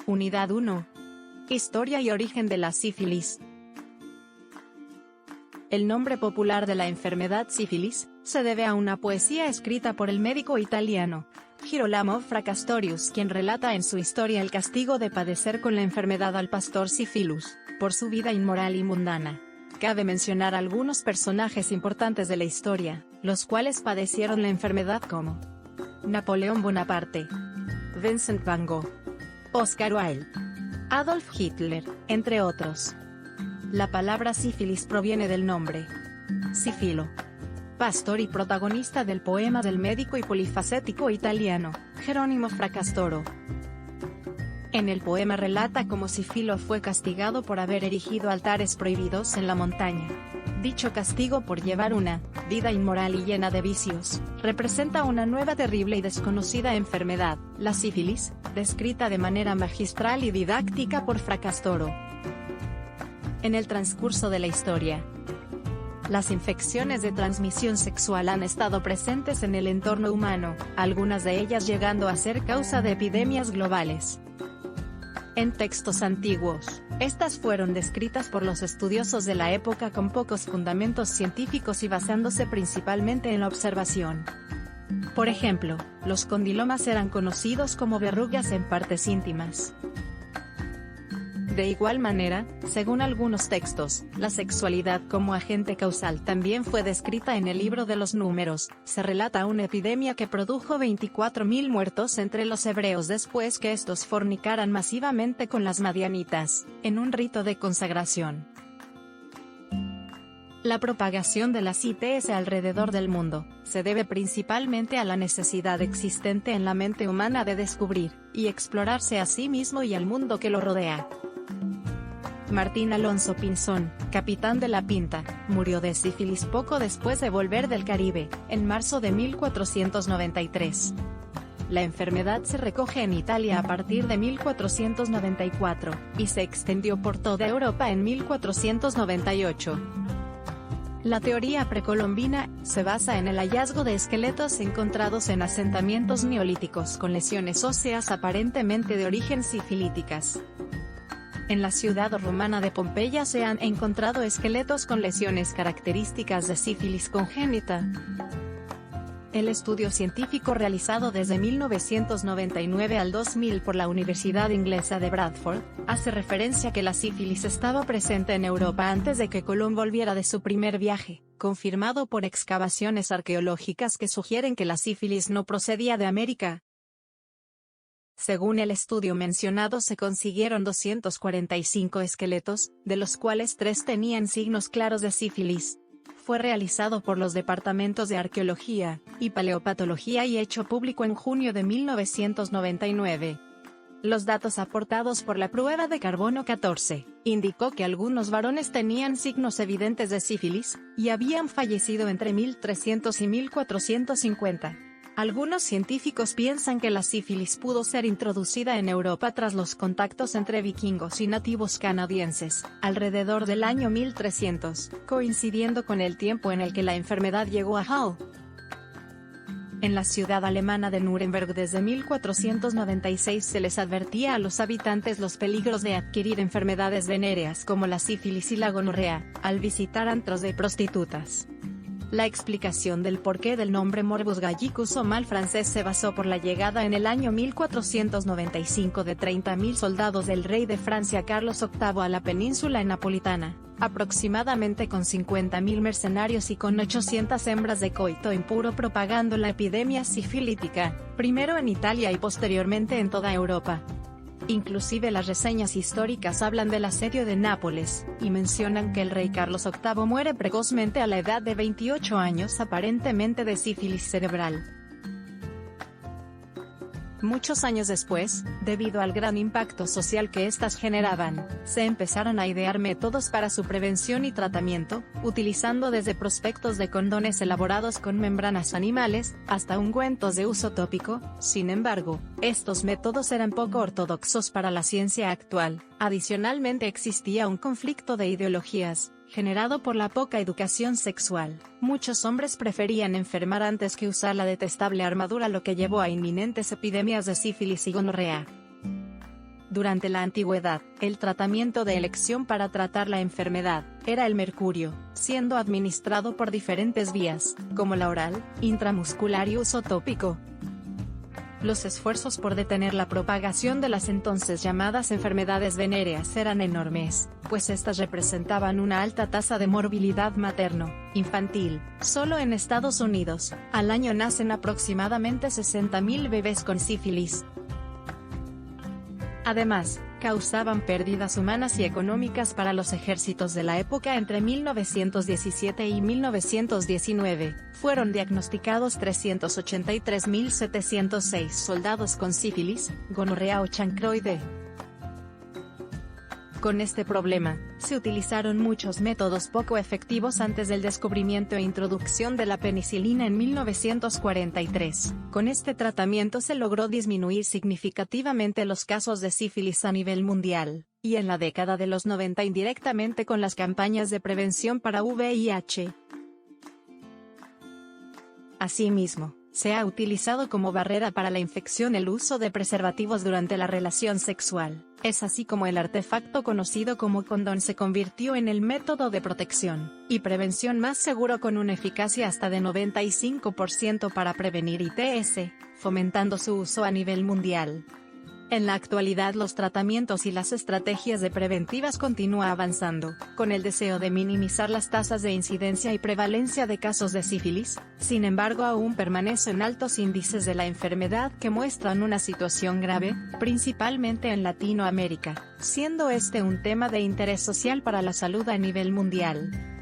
Unidad 1. Historia y origen de la sífilis. El nombre popular de la enfermedad sífilis se debe a una poesía escrita por el médico italiano Girolamo Fracastorius, quien relata en su historia el castigo de padecer con la enfermedad al pastor Sífilus, por su vida inmoral y mundana. Cabe mencionar algunos personajes importantes de la historia, los cuales padecieron la enfermedad como Napoleón Bonaparte, Vincent van Gogh, Oscar Wilde, Adolf Hitler, entre otros. La palabra sífilis proviene del nombre Sífilo, pastor y protagonista del poema del médico y polifacético italiano Jerónimo Fracastoro. En el poema relata cómo Sífilo fue castigado por haber erigido altares prohibidos en la montaña. Dicho castigo por llevar una vida inmoral y llena de vicios, representa una nueva terrible y desconocida enfermedad, la sífilis, descrita de manera magistral y didáctica por Fracastoro. En el transcurso de la historia, las infecciones de transmisión sexual han estado presentes en el entorno humano, algunas de ellas llegando a ser causa de epidemias globales. En textos antiguos, estas fueron descritas por los estudiosos de la época con pocos fundamentos científicos y basándose principalmente en la observación. Por ejemplo, los condilomas eran conocidos como verrugas en partes íntimas. De igual manera, según algunos textos, la sexualidad como agente causal también fue descrita en el libro de los Números. Se relata una epidemia que produjo 24.000 muertos entre los hebreos después que estos fornicaran masivamente con las madianitas, en un rito de consagración. La propagación de las ITS alrededor del mundo se debe principalmente a la necesidad existente en la mente humana de descubrir y explorarse a sí mismo y al mundo que lo rodea. Martín Alonso Pinzón, capitán de la Pinta, murió de sífilis poco después de volver del Caribe, en marzo de 1493. La enfermedad se recoge en Italia a partir de 1494, y se extendió por toda Europa en 1498. La teoría precolombina se basa en el hallazgo de esqueletos encontrados en asentamientos neolíticos con lesiones óseas aparentemente de origen sifilíticas. En la ciudad romana de Pompeya se han encontrado esqueletos con lesiones características de sífilis congénita. El estudio científico realizado desde 1999 al 2000 por la Universidad Inglesa de Bradford, hace referencia a que la sífilis estaba presente en Europa antes de que Colón volviera de su primer viaje, confirmado por excavaciones arqueológicas que sugieren que la sífilis no procedía de América. Según el estudio mencionado, se consiguieron 245 esqueletos, de los cuales 3 tenían signos claros de sífilis. Fue realizado por los departamentos de Arqueología y Paleopatología y hecho público en junio de 1999. Los datos aportados por la prueba de carbono 14 indicó que algunos varones tenían signos evidentes de sífilis, y habían fallecido entre 1300 y 1450. Algunos científicos piensan que la sífilis pudo ser introducida en Europa tras los contactos entre vikingos y nativos canadienses, alrededor del año 1300, coincidiendo con el tiempo en el que la enfermedad llegó a Hull. En la ciudad alemana de Nuremberg desde 1496 se les advertía a los habitantes los peligros de adquirir enfermedades venéreas como la sífilis y la gonorrea, al visitar antros de prostitutas. La explicación del porqué del nombre Morbus Gallicus o mal francés se basó por la llegada en el año 1495 de 30.000 soldados del rey de Francia Carlos VIII a la península napolitana, aproximadamente con 50.000 mercenarios y con 800 hembras de coito impuro propagando la epidemia sifilítica, primero en Italia y posteriormente en toda Europa. Inclusive las reseñas históricas hablan del asedio de Nápoles, y mencionan que el rey Carlos VIII muere precozmente a la edad de 28 años aparentemente de sífilis cerebral. Muchos años después, debido al gran impacto social que éstas generaban, se empezaron a idear métodos para su prevención y tratamiento, utilizando desde prospectos de condones elaborados con membranas animales, hasta ungüentos de uso tópico. Sin embargo, estos métodos eran poco ortodoxos para la ciencia actual. Adicionalmente existía un conflicto de ideologías, generado por la poca educación sexual. Muchos hombres preferían enfermar antes que usar la detestable armadura, lo que llevó a inminentes epidemias de sífilis y gonorrea. Durante la antigüedad, el tratamiento de elección para tratar la enfermedad era el mercurio, siendo administrado por diferentes vías, como la oral, intramuscular y uso tópico. Los esfuerzos por detener la propagación de las entonces llamadas enfermedades venéreas eran enormes, pues estas representaban una alta tasa de morbilidad materno-infantil. Solo en Estados Unidos, al año nacen aproximadamente 60.000 bebés con sífilis. Además, causaban pérdidas humanas y económicas para los ejércitos de la época. Entre 1917 y 1919, fueron diagnosticados 383.706 soldados con sífilis, gonorrea o chancroide. Con este problema, se utilizaron muchos métodos poco efectivos antes del descubrimiento e introducción de la penicilina en 1943. Con este tratamiento se logró disminuir significativamente los casos de sífilis a nivel mundial, y en la década de los 90 indirectamente con las campañas de prevención para VIH. Asimismo, se ha utilizado como barrera para la infección el uso de preservativos durante la relación sexual. Es así como el artefacto conocido como condón se convirtió en el método de protección y prevención más seguro, con una eficacia hasta de 95% para prevenir ITS, fomentando su uso a nivel mundial. En la actualidad los tratamientos y las estrategias de preventivas continúan avanzando, con el deseo de minimizar las tasas de incidencia y prevalencia de casos de sífilis. Sin embargo, aún permanecen altos índices de la enfermedad que muestran una situación grave, principalmente en Latinoamérica, siendo este un tema de interés social para la salud a nivel mundial.